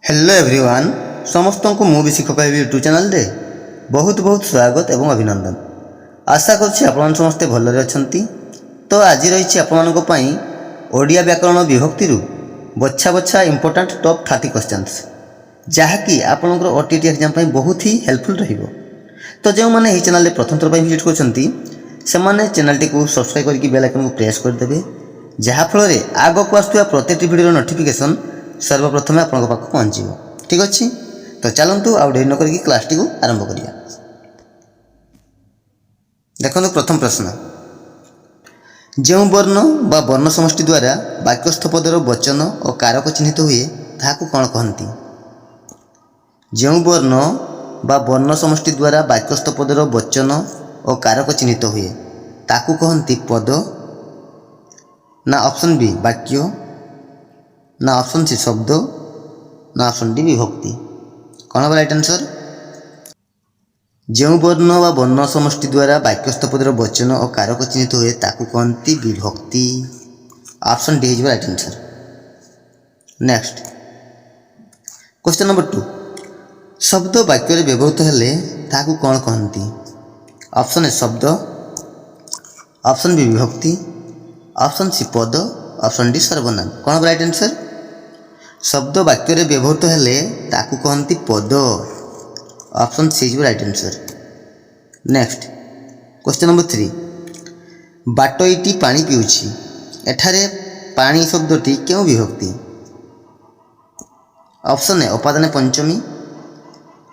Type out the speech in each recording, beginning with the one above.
Hello everyone समस्त को मु भी शिक्षक यूट्यूब चैनल रे बहुत बहुत स्वागत एवं अभिनंदन। आशा कर समस्ते भलरे अछंती। तो आज रही आपण ओडिया व्याकरण विभक्ति बछा बछा इंपोर्टेंट टॉप 30 क्वेश्चंस जहाँकि आपंकर ओटीटी एग्जाम बहुत ही हेल्पफुल रहिबो। तो जो मैंने चैनल प्रथम थर विजिट कर चैनल टी को सब्सक्राइब करके बेल आइकन को प्रेस करदे जहाँफल आग को आसुवा प्रत्येक वीडियो नोटिफिकेशन सर्वप्रथम आपको पाख पहुँच। ठीक अच्छे तो चलतु आउ डेरी नक क्लास टी आरंभ करिया। देखो प्रथम प्रश्न, जो वर्ण बा वर्ण समष्टि द्वारा वाक्यस्थ पदर वचन और कारक चिन्हित हुए ताहाकू कौन कहती? जो वर्ण बा वर्ण समष्टि द्वारा वाक्यस्थ पदर वचन और कारक चिन्हित हुए ताकू कहती पद, ना ऑप्शन बी वाक्य, ना ऑप्शन सी शब्द, ना ऑप्शन डी विभक्ति। कौन हम राइट आंसर? जो वर्ण व वर्ण समष्टि द्वारा वाक्यस्थ पदर वचन और कारक चिन्हित हुए ताकू कहती विभक्ति। Option D is right answer. Next question number 2, शब्द वाक्य व्यवहृत हेले ताकू कौन कहती? ऑप्शन ए शब्द, ऑप्शन बी विभक्ति, ऑप्शन सी पद, ऑप्शन डी सर्वनाम। कौन राइट आंसर? शब्द वाक्य व्यवहृत हेले ताकू कहती पद। Option C is right answer. Next question number 3, बाटोईटी पानी पिउछि एठारे पानी शब्दटी क्यों विभक्ति? ऑप्शन ए अपादान पंचमी,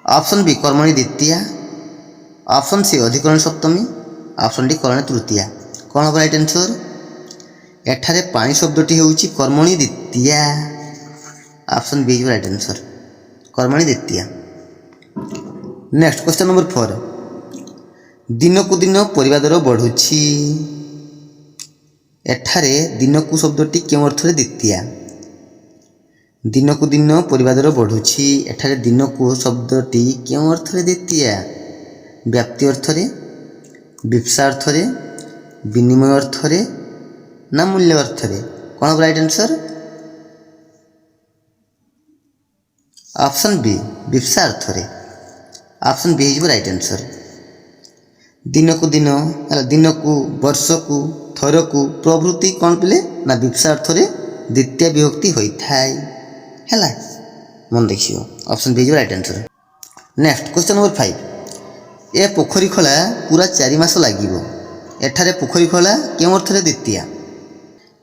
ऑप्शन बी कर्मणि द्वितीया, ऑप्शन सी अधिकरण सप्तमी, ऑप्शन डी करण तृतीया। कौन हम राइट आंसर? एठारे पानी शब्दटी होउछि कर्मणि द्वितीया। Option B is right answer, कर्मणि द्वितीया। नेक्स्ट क्वेश्चन नंबर 4, दिन को दिन परिवा दर बढ़ुछि एठारे दिन को शब्दटी क्यों अर्थ द्वितीया? दिन को दिन परिवा दर बढ़ुछि एठारे दिन को शब्दटी क्यों अर्थ द्वितीया? व्याप्ति अर्थरे, विप्सा अर्थरे, विनिमय अर्थरे, ना मूल्य अर्थरे? कौन राइट आंसर? ऑप्शन बी विप्सा अर्थरे। Option B is right answer. दिन को दिन दिन को वर्ष को थर को प्रभृति कौन पिले ना विप्सा अर्थरे द्वितीय विभक्ति होता है। मन देखियो option B is right answer. Next question number 5, ए पोखरी खोला पूरा 4 मास लागिबो एठारे पोखरी खोला क्यों अर्थरे द्वितीया?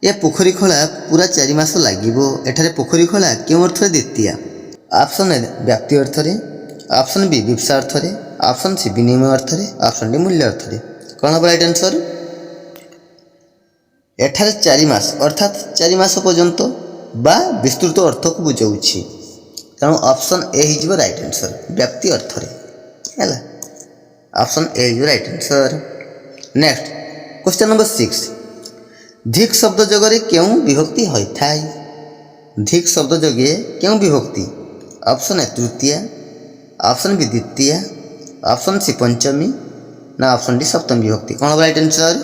ए पोखरी खोला पूरा 4 मास लागिबो एठारे पोखरी खोला क्यों अर्थरे द्वितीया? ऑप्शन ए व्याप्ति अर्थरे, ऑप्शन बी विप्सा अर्थरे, ऑप्शन सी विनिमय अर्थरे, ऑप्शन डी मूल्य अर्थरे। कौन हम राइट आंसर? एठारे 4 मास अर्थात 4 मास पर्यंत बा विस्तृत अर्थ को बुझाऊछि तेणु option A is right answer व्याप्ति अर्थरे है। Option A is right answer. Next question number 6, धिक शब्द जगह क्यों विभक्ति होता है? धिक शब्द जगह क्यों विभक्ति? ऑप्शन ए तृतीया, ऑप्शन बी द्वितीया, ऑप्शन सी पंचमी, ना ऑप्शन डी सप्तमी विभक्ति। कौन राइट आंसर?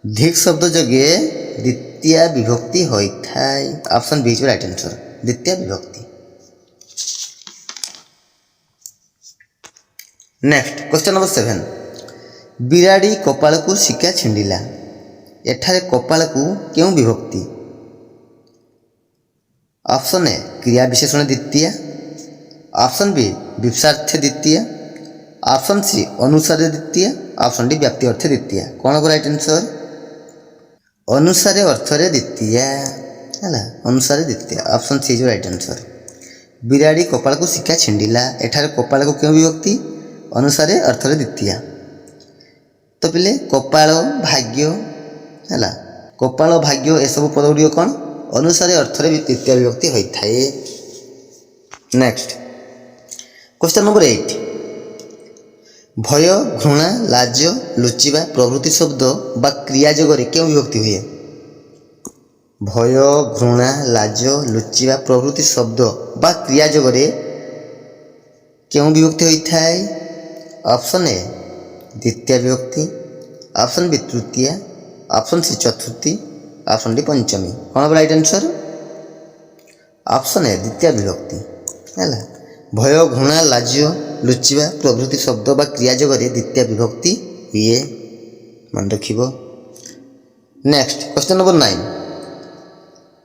धिक शब्द जगह द्वितीय विभक्ति होता है। Option B is right answer द्वितीय विभक्ति। नेक्स्ट क्वेश्चन नंबर 7, बिराड़ी कपाल को शिका छिंडिला एठारे कपाल को क्यों विभक्ति? ऑप्शन ए क्रिया विशेषण द्वितीय, ऑप्शन बी विप्सार्थ द्वितीय, ऑप्शन सी अनुसारे द्वितीय, ऑप्शन डी व्याप्ति अर्थ द्वितीय। कौन हम राइट आंसर? अनुसारे अर्थरे द्वितीय है। अनुसारे द्वितीय option C is right answer. बिराड़ी कपाल को शिका छिंडिला एठारे कपाल को क्यों विभक्ति? अनुसारे अर्थरे द्वितीय। तो पिले कपाल भाग्य है, कपाल भाग्य ए सब पद गुड़िक कौन अनुसारे अर्थरे तृतीय विभक्ति होता है। नेक्स्ट क्वेश्चन नंबर 8, भय घृणा लाज लुचिबा प्रभृति शब्द बा क्रिया जगह क्यों विभक्ति हुए? भय घृणा लाज लुचिबा प्रभृति शब्द बा क्रिया जगह क्यों विभक्ति होता है? ऑप्शन ए द्वितीय विभक्ति, ऑप्शन बी तृतीय, ऑप्शन सी चतुर्थी, ऑप्शन डी पंचमी। कौन राइट आंसर? ऑप्शन ए द्वितीय विभक्ति है। भय घृणा लाज लुचिबा प्रभृति शब्द बा क्रिया जगह द्वितीय विभक्ति हुए मन रखिब। नेक्स्ट क्वेश्चन नंबर 9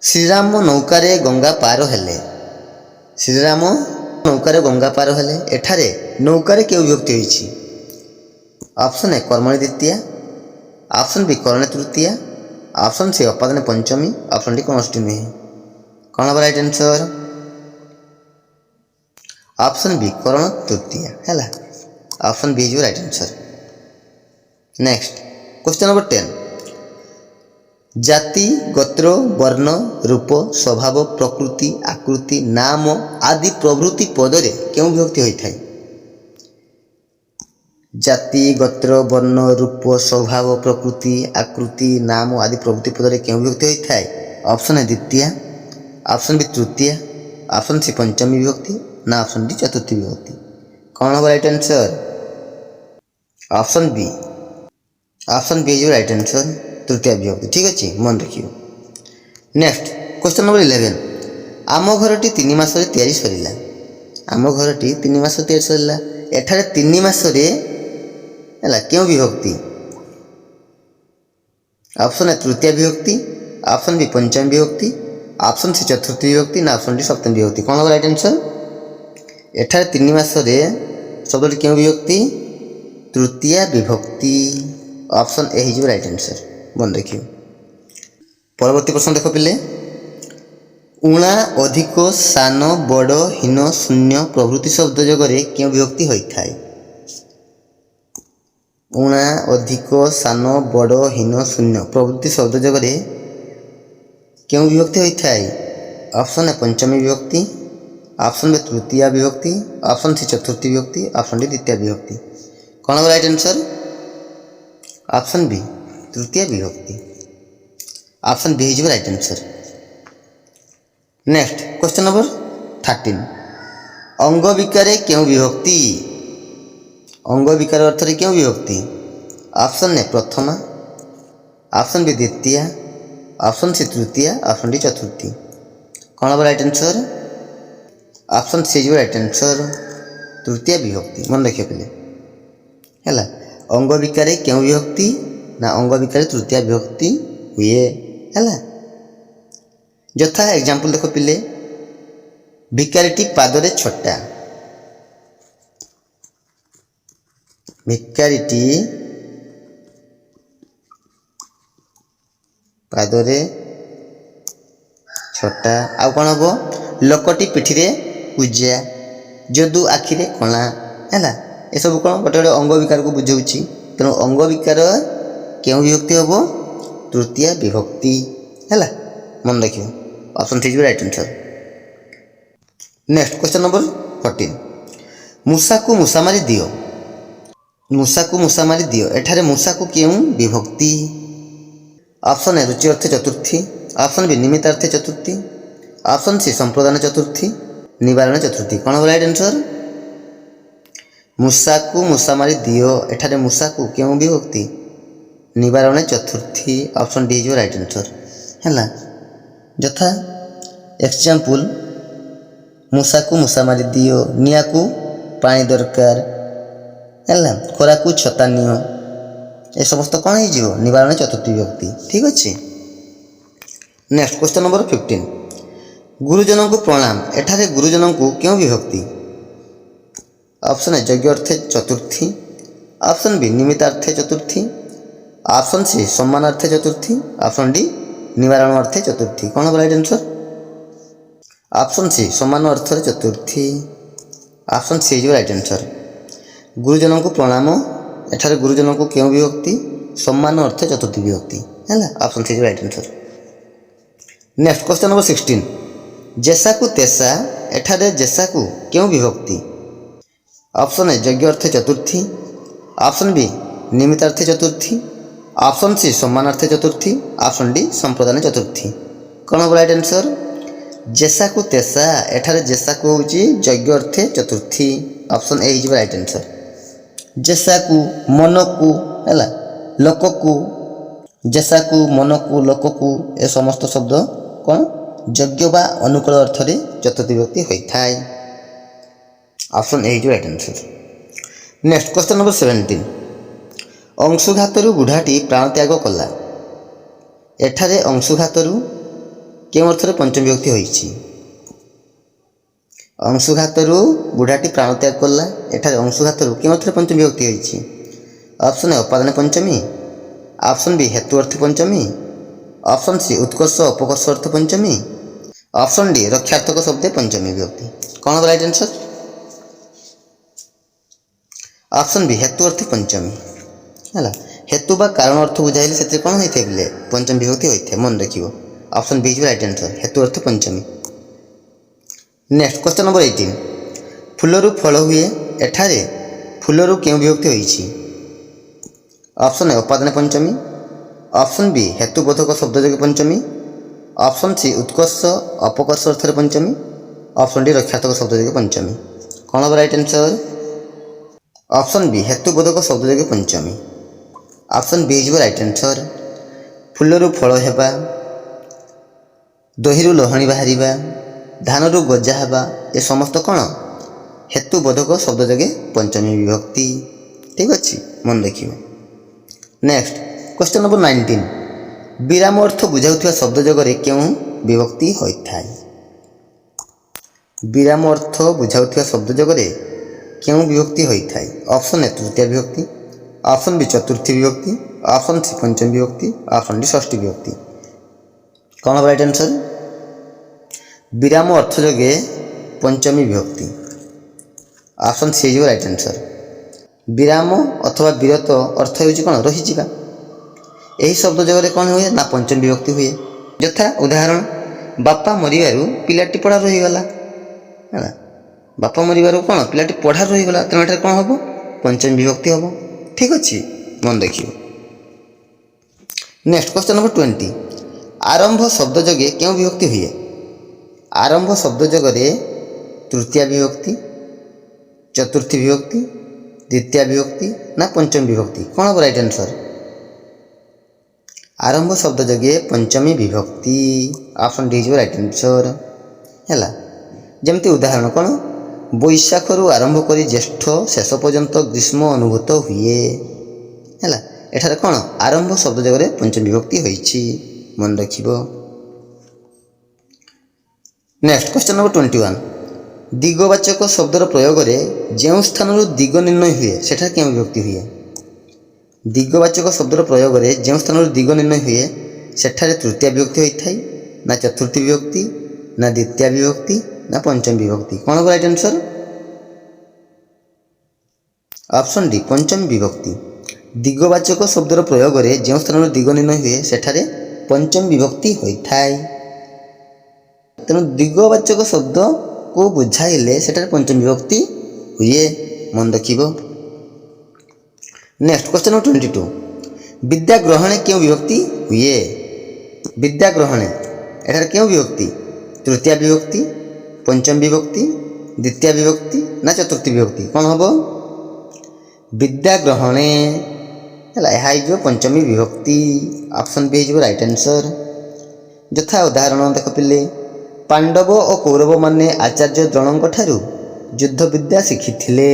श्रीराम नौकारे गंगा पार हेले। श्रीराम नौकारे गंगा पार हेले एठारे नौकारे केउ विभक्ति होइछि? ऑप्शन ए कर्मणि द्वितीय, ऑप्शन बी करणे तृतीय, ऑप्शन सी अपादने पंचमी, ऑप्शन डी कौनटी नुहे। कौन हम राइट आंसर? ऑप्शन बी करण तृतीय है। Option B is right answer. Next question number 10 जाति गोत्र वर्ण रूप स्वभाव प्रकृति आकृति नाम आदि प्रभृति पदरे क्यों विभक्ति होता है? जाति गोत्र वर्ण रूप स्वभाव प्रकृति आकृति नाम आदि प्रभृति पदरे क्यों विभक्ति होता है? ऑप्शन है द्वितीय, ऑप्शन बी तृतीय, ऑप्शन सी पंचमी विभक्ति ना ऑप्शन डी चतुर्थी विभक्ति। कौन होगा right answer? Option B, option B is right answer तृतीय विभक्ति। ठीक अच्छे मन रखिए। नेक्स्ट क्वेश्चन नंबर 11 आम घरटी 3 मास तैयारी सरिला। आम घरटी 3 मास तैयारी सरिला एठारे 3 मास क्यों विभक्ति? ऑप्शन है तृतीय विभक्ति, ऑप्शन बी पंचम विभक्ति, ऑप्शन सी चतुर्थी विभक्ति ना ऑप्शन डी सप्तम विभक्ति। कौन होगा राइट आंसर? एठारे 3 मास शब्द क्यों विभक्ति? तृतीय विभक्ति। ऑप्शन ए हिज राइट आंसर मन रखिए। परवर्ती प्रश्न देख पिले उणा अधिक सान बड़ हीन शून्य प्रभृति शब्द जगह क्यों विभक्ति होता है? उणा अधिक सान बड़ हीन शून्य प्रभृति शब्द जगह क्यों विभक्ति होता है? ऑप्शन है पंचमी विभक्ति, ऑप्शन बी तृतीय विभक्ति, ऑप्शन सी चतुर्थी विभक्ति, ऑप्शन डी द्वितीय विभक्ति। कौन होगा राइट आंसर? ऑप्शन बी तृतीय विभक्ति। Option B is right answer. Next question number 13 अंग विकारे क्यों विभक्ति? अंग विकार अर्थ रे क्यों विभक्ति? ऑप्शन ए प्रथमा, ऑप्शन बी द्वितीय, ऑप्शन सी तृतीय, ऑप्शन डी चतुर्थी। कौन होगा right answer? Option C is right answer तृतीय विभक्ति। मन रखिए पहले है। अंग विकारे क्यों विभक्ति ना अंग विकारे तृतीय विभक्ति हुए है। यथा एग्जांपल देखो पिले भिकारीटी पादरे छटा। भिकारीटी पादरे छटा। आउ कौन हम लोकटी पिठी पूजा जदू आखिरे कणा है। ये सब कौन गोटे गोटे अंग विकार को बुझाऊँगी। तेणु अंग विकार क्यों विभक्ति हम? तृतीय विभक्ति है। मन रखिए option three right answer. Next question number 14 मूषा को मूषा मारी दियो। मूषा को मूषा मारी दियो एठारे मूषा को क्यों विभक्ति? ऑप्शन ए रुचि अर्थे चतुर्थी, ऑप्शन बी निमित्तार्थे चतुर्थी, ऑप्शन सी संप्रदान चतुर्थी, निवारण चतुर्थी। कौन होगा राइट आंसर? मूषा को मूषा मारी दियो एठारे मूषा को क्यों विभक्ति? निवारण चतुर्थी। Option D is right answer है। यथा एग्जांपल मूषा को मूषा मारी दियो निया को पानी दरकार है। खरा को छता नियो ए समस्त कौन हो निवारण चतुर्थी विभक्ति। ठीक अच्छे। नेक्स्ट क्वेश्चन नंबर 15 गुरुजन को प्रणाम एठारे गुरुजन को क्यों विभक्ति? ऑप्शन है यज्ञ अर्थे चतुर्थी, ऑप्शन बी निमित्तार्थे चतुर्थी, ऑप्शन सी सम्मानार्थे चतुर्थी, ऑप्शन डी निवारण अर्थे चतुर्थी। कौन होगा राइट आंसर? ऑप्शन सी सम्मान अर्थ चतुर्थी। Option C is right answer. गुरुजन को प्रणाम एठारे गुरुजन को क्यों विभक्ति? सम्मान अर्थ चतुर्थी विभक्ति है। Option C is right answer. Next question number 16 जैसा को तेसा एठारे जैसा को क्यों विभक्ति? ऑप्शन है यज्ञ अर्थे चतुर्थी, ऑप्शन बी निमित्तार्थे चतुर्थी, ऑप्शन सी सम्मानार्थे चतुर्थी, ऑप्शन डी संप्रदान चतुर्थी। कौन होगा राइट आंसर? जैसा को तेसा एठारे जैसा को हूँ यज्ञ अर्थे चतुर्थी। Option A is right answer. जैसा को मन को है लोक को जैसा को मन को लोक को ए समस्त शब्द कौन ଯୋଗ୍ୟ ବା ଅନୁକୂଳ ଅର୍ଥରେ ଚତୁର୍ଥୀ ବିଭକ୍ତି ହୋଇଥାଏ। ଅପସନ୍ ଏ ହେଇଯିବ right answer. Next question number 17। ଅଂଶୁଘାତରୁ ବୁଢ଼ାଟି ପ୍ରାଣତ୍ୟାଗ କଲା। ଏଠାରେ ଅଂଶୁଘାତରୁ କେଉଁ ଅର୍ଥରେ ପଞ୍ଚମୀ ବିଭକ୍ତି ହୋଇଛି? ଅଂଶୁଘାତରୁ ବୁଢ଼ାଟି ପ୍ରାଣତ୍ୟାଗ କଲା। ଏଠାରେ ଅଂଶୁଘାତରୁ କେଉଁ ଅର୍ଥରେ ପଞ୍ଚମୀ ବିଭକ୍ତି ହୋଇଛି? Option A ଅପାଦାନ Panchami, option B ହେତୁ ଅର୍ଥ ପଞ୍ଚମୀ, ଅପସନ୍ ସି ଉତ୍କର୍ଷ ଅପକର୍ଷ ଅର୍ଥ ପଞ୍ଚମୀ, ଅପସନ୍ ଡି ରକ୍ଷାର୍ଥକ ଶବ୍ଦେ ପଞ୍ଚମୀ ବିଭକ୍ତି। କ'ଣ ହେବ ରାଇଟ୍ ଆନ୍ସର୍? ଅପସନ୍ ବି ହେତୁ ଅର୍ଥ ପଞ୍ଚମୀ ହେଲା। ହେତୁ ବା କାରଣ ଅର୍ଥ ବୁଝାଇଲେ ସେଥିରେ କ'ଣ ହୋଇଥାଏ ବୋଲେ ପଞ୍ଚମୀ ବିଭକ୍ତି ହୋଇଥାଏ, ମନେ ରଖିବ। ଅପସନ୍ ବି ହେଇଯିବ ରାଇଟ୍ ଆନ୍ସର୍, ହେତୁ ଅର୍ଥ ପଞ୍ଚମୀ। Next question number 18। ଫୁଲରୁ ଫଳ ହୁଏ। ଏଠାରେ ଫୁଲରୁ କେଉଁ ବିଭକ୍ତି ହୋଇଛି? ଅପସନ୍ ଏ ଉପାଦାନ ପଞ୍ଚମୀ, ଅପସନ୍ ବି ହେତୁବୋଧକ ଶବ୍ଦଯୋଗୀ ପଞ୍ଚମୀ, ଅପସନ୍ ସି ଉତ୍କର୍ଷ ଅପକର୍ଷ ଅର୍ଥରେ ପଞ୍ଚମୀ, ଅପସନ୍ ଡି ରକ୍ଷାର୍ଥକ ଶବ୍ଦଯୋଗୀ ପଞ୍ଚମୀ। କ'ଣ ହେବ ରାଇଟ୍ ଆନ୍ସର୍? ଅପସନ୍ ବି ହେତୁବୋଧକ ଶବ୍ଦଯୋଗୀ ପଞ୍ଚମୀ। ଅପସନ୍ ବି ହେଇଯିବ ରାଇଟ୍ ଆନ୍ସର୍। ଫୁଲରୁ ଫଳ ହେବା, ଦହିରୁ ଲହୁଣୀ ବାହାରିବା, ଧାନରୁ ଗଜା ହେବା, ଏ ସମସ୍ତ କ'ଣ ହେତୁବୋଧକ ଶବ୍ଦଯୋଗୀ ପଞ୍ଚମୀ ବିଭକ୍ତି। ଠିକ୍ ଅଛି, ମନେ ରଖିବ। Next question number 19। ବିରାମ ଅର୍ଥ ବୁଝାଉଥିବା ଶବ୍ଦଯୋଗରେ କେଉଁ ବିଭକ୍ତି ହୋଇଥାଏ? ବିରାମ ଅର୍ଥ ବୁଝାଉଥିବା ଶବ୍ଦଯୋଗରେ କେଉଁ ବିଭକ୍ତି ହୋଇଥାଏ? ଅପସନ୍ ଏ ତୃତୀୟା ବିଭକ୍ତି, ଅପସନ୍ ବି ଚତୁର୍ଥୀ ବିଭକ୍ତି, ଅପସନ୍ ସି ପଞ୍ଚମୀ ବିଭକ୍ତି, ଅପସନ୍ ଡି ଷଷ୍ଠୀ ବିଭକ୍ତି। କ'ଣ ହେବ ରାଇଟ୍ ଆନ୍ସର୍? ବିରାମ ଅର୍ଥ ଯୋଗେ ପଞ୍ଚମୀ ବିଭକ୍ତି। ଅପସନ୍ ସି ହେଇଯିବ ରାଇଟ୍ ଆନ୍ସର୍। ବିରାମ ଅଥବା ବିରତ ଅର୍ଥ ହେଉଛି କ'ଣ? ରହିଯିବା। ଏହି ଶବ୍ଦ ଯୋଗରେ କ'ଣ ହୁଏ ନା ପଞ୍ଚମୀ ବିଭକ୍ତି ହୁଏ। ଯଥା ଉଦାହରଣ, ବାପା ମରିବାରୁ ପିଲାଟି ପଢ଼ା ରହିଗଲା ହେଲା। ବାପା ମରିବାରୁ କ'ଣ ପିଲାଟି ପଢ଼ା ରହିଗଲା, ତେଣୁ ଏଠାରେ କ'ଣ ହେବ? ପଞ୍ଚମୀ ବିଭକ୍ତି ହେବ। ଠିକ୍ ଅଛି, ମନେ ରଖିବ। Next question number 20। ଆରମ୍ଭ ଶବ୍ଦ ଯୋଗେ କେଉଁ ବିଭକ୍ତି ହୁଏ? ଆରମ୍ଭ ଶବ୍ଦ ଯୋଗରେ ତୃତୀୟା ବିଭକ୍ତି, ଚତୁର୍ଥୀ ବିଭକ୍ତି, ଦ୍ୱିତୀୟା ବିଭକ୍ତି ନା ପଞ୍ଚମୀ ବିଭକ୍ତି? କ'ଣ ହେବ ରାଇଟ୍ ଆନ୍ସର୍? ଆରମ୍ଭ ଶବ୍ଦ ଯୋଗେ ପଞ୍ଚମୀ ବିଭକ୍ତି। ଅପସନ୍ ଡି ହେଇଯିବ ରାଇଟ୍ ଆନ୍ସର୍ ହେଲା। ଯେମିତି ଉଦାହରଣ କ'ଣ? ବୈଶାଖରୁ ଆରମ୍ଭ କରି ଜ୍ୟେଷ୍ଠ ଶେଷ ପର୍ଯ୍ୟନ୍ତ ଗ୍ରୀଷ୍ମ ଅନୁଭୂତ ହୁଏ ହେଲା। ଏଠାରେ କ'ଣ ଆରମ୍ଭ ଶବ୍ଦ ଯୋଗରେ ପଞ୍ଚମୀ ବିଭକ୍ତି ହୋଇଛି, ମନେ ରଖିବ। Next question number 21। ଦିଗବାଚକ ଶବ୍ଦର ପ୍ରୟୋଗରେ ଯେଉଁ ସ୍ଥାନରୁ ଦିଗ ନିର୍ଣ୍ଣୟ ହୁଏ ସେଠାରେ କେଉଁ ବିଭକ୍ତି ହୁଏ? ଦିଗବାଚକ ଶବ୍ଦର ପ୍ରୟୋଗରେ ଯେଉଁ ସ୍ଥାନରୁ ଦିଗ ନିର୍ଣ୍ଣୟ ହୁଏ ସେଠାରେ ତୃତୀୟା ବିଭକ୍ତି ହୋଇଥାଏ, ନା ଚତୁର୍ଥୀ ବିଭକ୍ତି, ନା ଦ୍ୱିତୀୟା ବିଭକ୍ତି, ନା ପଞ୍ଚମୀ ବିଭକ୍ତି? କ'ଣ ହେବ ରାଇଟ୍ ଆନ୍ସର୍? ଅପସନ୍ ଡି ପଞ୍ଚମୀ ବିଭକ୍ତି। ଦିଗବାଚକ ଶବ୍ଦର ପ୍ରୟୋଗରେ ଯେଉଁ ସ୍ଥାନରୁ ଦିଗ ନିର୍ଣ୍ଣୟ ହୁଏ ସେଠାରେ ପଞ୍ଚମୀ ବିଭକ୍ତି ହୋଇଥାଏ। ତେଣୁ ଦିଗବାଚକ ଶବ୍ଦକୁ ବୁଝାଇଲେ ସେଠାରେ ପଞ୍ଚମୀ ବିଭକ୍ତି ହୁଏ, ମନେ ରଖିବ। Next question number 22। ବିଦ୍ୟା ଗ୍ରହଣେ କେଉଁ ବିଭକ୍ତି ହୁଏ? ବିଦ୍ୟା ଗ୍ରହଣେ ଏଠାରେ କେଉଁ ବିଭକ୍ତି? ତୃତୀୟା ବିଭକ୍ତି, ପଞ୍ଚମୀ ବିଭକ୍ତି, ଦ୍ୱିତୀୟା ବିଭକ୍ତି ନା ଚତୁର୍ଥୀ ବିଭକ୍ତି? କ'ଣ ହେବ? ବିଦ୍ୟା ଗ୍ରହଣେ ହେଲା, ଏହା ହେଇଯିବ ପଞ୍ଚମୀ ବିଭକ୍ତି। ଅପସନ୍ ବି ହେଇଯିବ ରାଇଟ୍ ଆନ୍ସର୍। ଯଥା ଉଦାହରଣ ଦେଖ ପିଲେ, ପାଣ୍ଡବ ଓ କୌରବମାନେ ଆଚାର୍ଯ୍ୟ ଦ୍ରୋଣଙ୍କ ଠାରୁ ଯୁଦ୍ଧ ବିଦ୍ୟା ଶିଖିଥିଲେ।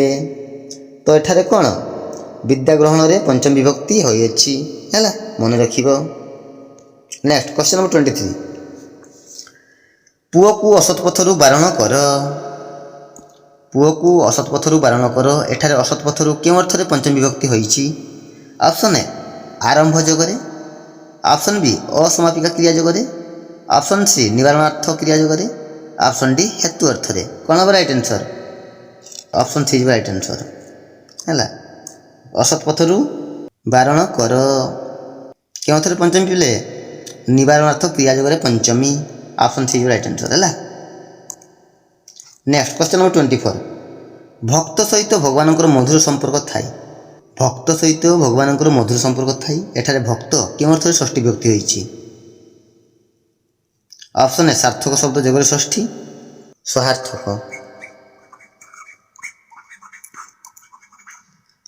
ତ ଏଠାରେ କ'ଣ ବିଦ୍ୟା ଗ୍ରହଣରେ ପଞ୍ଚମୀ ବିଭକ୍ତି ହୋଇଅଛି ହେଲା, ମନେ ରଖିବ। Next question number 23। ପୁଅକୁ ଅସତ୍ ପଥରୁ ବାରଣ କର। ପୁଅକୁ ଅସତ୍ ପଥରୁ ବାରଣ କର, ଏଠାରେ ଅସତ୍ ପଥରୁ କେଉଁ ଅର୍ଥରେ ପଞ୍ଚମୀ ବିଭକ୍ତି ହୋଇଛି? ଅପସନ୍ ଏ ଆରମ୍ଭ ଯୋଗରେ, ଅପସନ୍ ବି ଅସମାପିକା କ୍ରିୟା ଯୋଗରେ, ଅପସନ୍ ସି ନିବାରଣାର୍ଥ କ୍ରିୟା ଯୋଗରେ, ଅପସନ୍ ଡି ହେତୁ ଅର୍ଥରେ। କ'ଣ ହେବ ରାଇଟ୍ ଆନ୍ସର୍? ଅପସନ୍ ସି ହେଇଯିବ ରାଇଟ୍ ଆନ୍ସର୍ ହେଲା। ଅସତ୍ ପଥରୁ ବାରଣ କର କେଉଁଥିରେ ପଞ୍ଚମୀ ପିଲେ? ନିବାରଣାର୍ଥ କ୍ରିୟା ଯୋଗରେ ପଞ୍ଚମୀ। ଅପସନ୍ ସି ହେଇଯିବ ରାଇଟ୍ ଆନ୍ସର୍ ହେଲା। Next question number 24। ଭକ୍ତ ସହିତ ଭଗବାନଙ୍କର ମଧୁର ସମ୍ପର୍କ ଥାଏ। ଭକ୍ତ ସହିତ ଭଗବାନଙ୍କର ମଧୁର ସମ୍ପର୍କ ଥାଏ, ଏଠାରେ ଭକ୍ତ କେଉଁ ଅର୍ଥରେ ଷଷ୍ଠୀ ବିଭକ୍ତି ହୋଇଛି? ଅପସନ୍ ଏ ସାର୍ଥକ ଶବ୍ଦ ଯୋଗରେ ଷଷ୍ଠୀ, ସହାର୍ଥକ।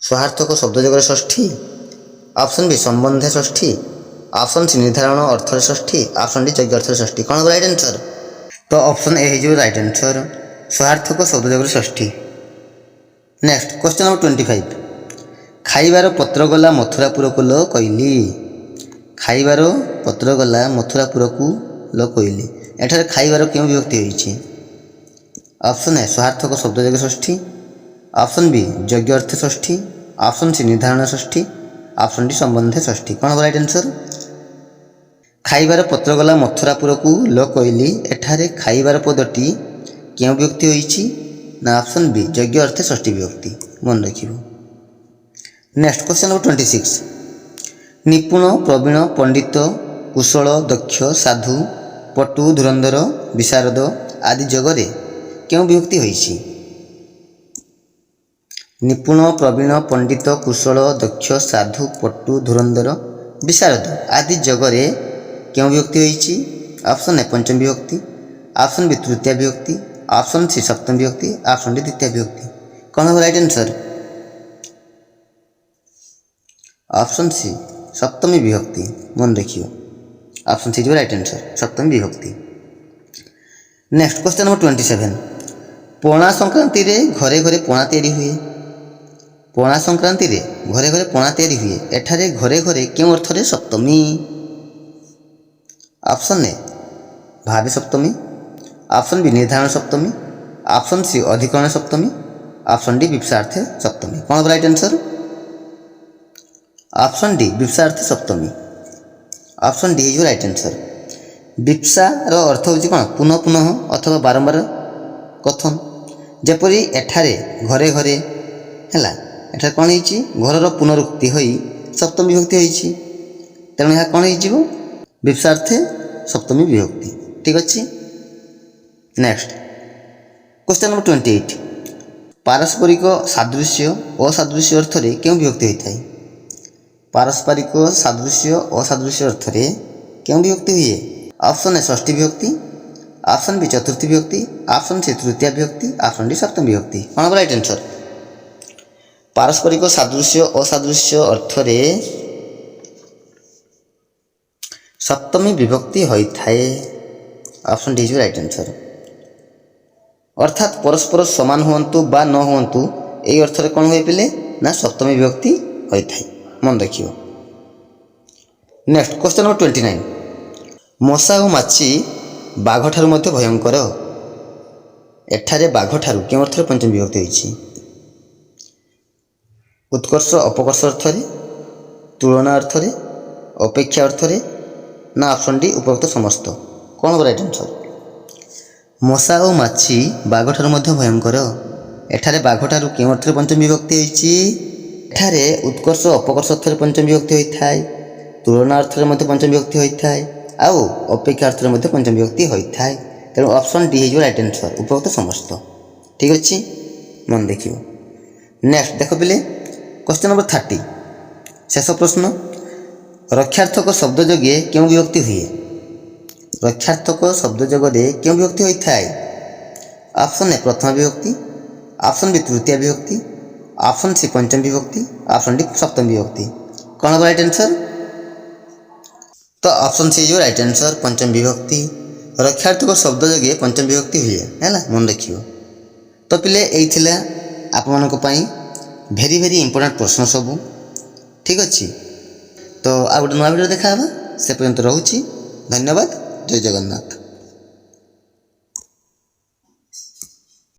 ସହାର୍ଥକ ଶବ୍ଦ ଯୋଗରେ ଷଷ୍ଠୀ, ଅପସନ୍ ବି ସମ୍ବନ୍ଧେ ଷଷ୍ଠୀ, ଅପସନ୍ ସି ନିର୍ଦ୍ଧାରଣ ଅର୍ଥରେ ଷଷ୍ଠୀ, ଅପସନ୍ ଡି ଯୋଗ୍ୟ ଅର୍ଥରେ ଷଷ୍ଠୀ। କ'ଣ ହେବ ରାଇଟ୍ ଆନ୍ସର୍? तो ऑप्शन ए हो राइट आंसर सहार्थक शब्दजोगर षष्ठी। नेक्स्ट क्वेश्चन नंबर 25 खाइबार पत्र गला मथुरापुर को लो कहली। खाइबार पत्र गला मथुरापुर को लो कहली एठारे खाइबार क्यों विभक्ति होइछि? ऑप्शन ए सहार्थक शब्दजोगर षष्ठी, ऑप्शन बी योग्य अर्थ षष्ठी, ऑप्शन सी निर्धारण षष्ठी, ऑप्शन डी संबंध षष्ठी। कौन हो राइट आंसर? खाइबार पत्र गला मथुरापुर को लो कहली एठारे खाइबार पदटी क्यों विभक्ति होइछि ना ऑप्शन बी योग्य अर्थ षष्ठी विभक्ति मन रखिबो। नेक्स्ट क्वेश्चन नंबर 26 निपुण प्रवीण पंडित कुशल दक्ष साधु पटु धुरंधर विशारद आदि जगरे क्यों विभक्ति होइछि? निपुण प्रवीण पंडित कुशल दक्ष साधु पटु धुरंधर विशारद आदि जगरे क्यों विभक्ति होइछि? ऑप्शन ए पंचम विभक्ति, ऑप्शन बी तृतीय विभक्ति, ऑप्शन सी सप्तम विभक्ति, ऑप्शन डी द्वितीय विभक्ति। कौन हो राइट आंसर? ऑप्शन सी सप्तमी विभक्ति मन रखियो, ऑप्शन सी जो राइट आंसर सप्तमी विभक्ति। नेक्स्ट क्वेश्चन नंबर 27 पणा संक्रांति रे घरे घरे पणा तैयारी हुए। पणा संक्रांति रे घरे घरे पणा तैयारी हुए एठारे घरे घरे क्यों अर्थ रे सप्तमी? ऑप्शन ए भावी सप्तमी, ऑप्शन बी निर्धारण सप्तमी, ऑप्शन सी अधिकरण सप्तमी, ऑप्शन डी विवक्षार्थ सप्तमी। कौन हो राइट आंसर? ऑप्शन डी विवक्षार्थ सप्तमी, option D is right answer. विवक्षा रो अर्थ होची कोन पुनः पुनः अथवा बारंबार कथन जेपरि एठारे घरे घरे हैला एठारे कोन हिची घरर पुनरुक्ति होई सप्तमी विभक्ति होईची तेणु यह कोन हिजिवो विवक्षार्थ सप्तमी विभक्ति। ठीक अछि। नेक्स्ट क्वेश्चन नंबर 28 पारस्परिक सादृश्य असादृश्य अर्थ रे क्यों विभक्ति होइथाय? पारस्परिक सादृश्य असादृश्य अर्थ रे क्यों विभक्ति हुए? ऑप्शन ए षष्ठी विभक्ति, ऑप्शन बी चतुर्थी विभक्ति, ऑप्शन सी तृतीय विभक्ति, ऑप्शन डी सप्तमी विभक्ति। कौन हो राइट आंसर? पारस्परिक सादृश्य असादृश्य अर्थ रे सप्तमी विभक्ति होइथाय, option D is right answer. अर्थात परस्पर समान हुअंतु बा न हुअंतु एई अर्थ रे कोन होय पिले ना सप्तमी विभक्ति होइथाय मन रखियो। नेक्स्ट क्वेश्चन नंबर 29 मशा और माछी बाघ ठारू मध्य भयंकर एठारे बाघ ठारू केउं अर्थ रे पंचमी विभक्ति होइछि? उत्कर्ष अपकर्ष अर्थ रे, तुलना अर्थ रे, अपेक्षा अर्थ रे ना ऑप्शन डी उपरोक्त समस्त। कौन हो राइट आंसर? मशा और माछी बाघ ठारू मध्य भयंकर एठारे बाघ ठारू केउं अर्थ रे पंचमी विभक्ति होइछि? एठारे उत्कर्ष अपकर्ष अर्थ रे पंचमी विभक्ति होइथाय, तुलना अर्थ रे मध्य पंचमी विभक्ति होइथाय आउ अपेक्षा अर्थ रे मध्य पंचमी विभक्ति होइथाय तेणु option D is right answer उपरोक्त समस्त। ठीक अछि मन देखियो। नेक्स्ट देखो पिले क्वेश्चन नंबर 30 शेष प्रश्न रक्षार्थक शब्द जोगे क्यों विभक्ति हुए? रक्षार्थक शब्द जोगरे क्यों विभक्ति होइथाय? ऑप्शन ए प्रथम विभक्ति, ऑप्शन बी तृतीय विभक्ति, ऑप्शन सी पंचम विभक्ति, ऑप्शन डी सप्तम विभक्ति। कौन हो राइट आंसर? तो ऑप्शन सी जो राइट आंसर पंचम विभक्ति रक्षार्थक शब्द जोगे पंचम विभक्ति हुए है मन रखियो। तो पिले एई थिला आप मानक पई भेरी भेरी इंपोर्टेंट प्रश्न सब। ठीक अच्छे तो आ गोटे नुआ वीडियो देखा से पर्यंत रहुछि। धन्यवाद। जय जगन्नाथ।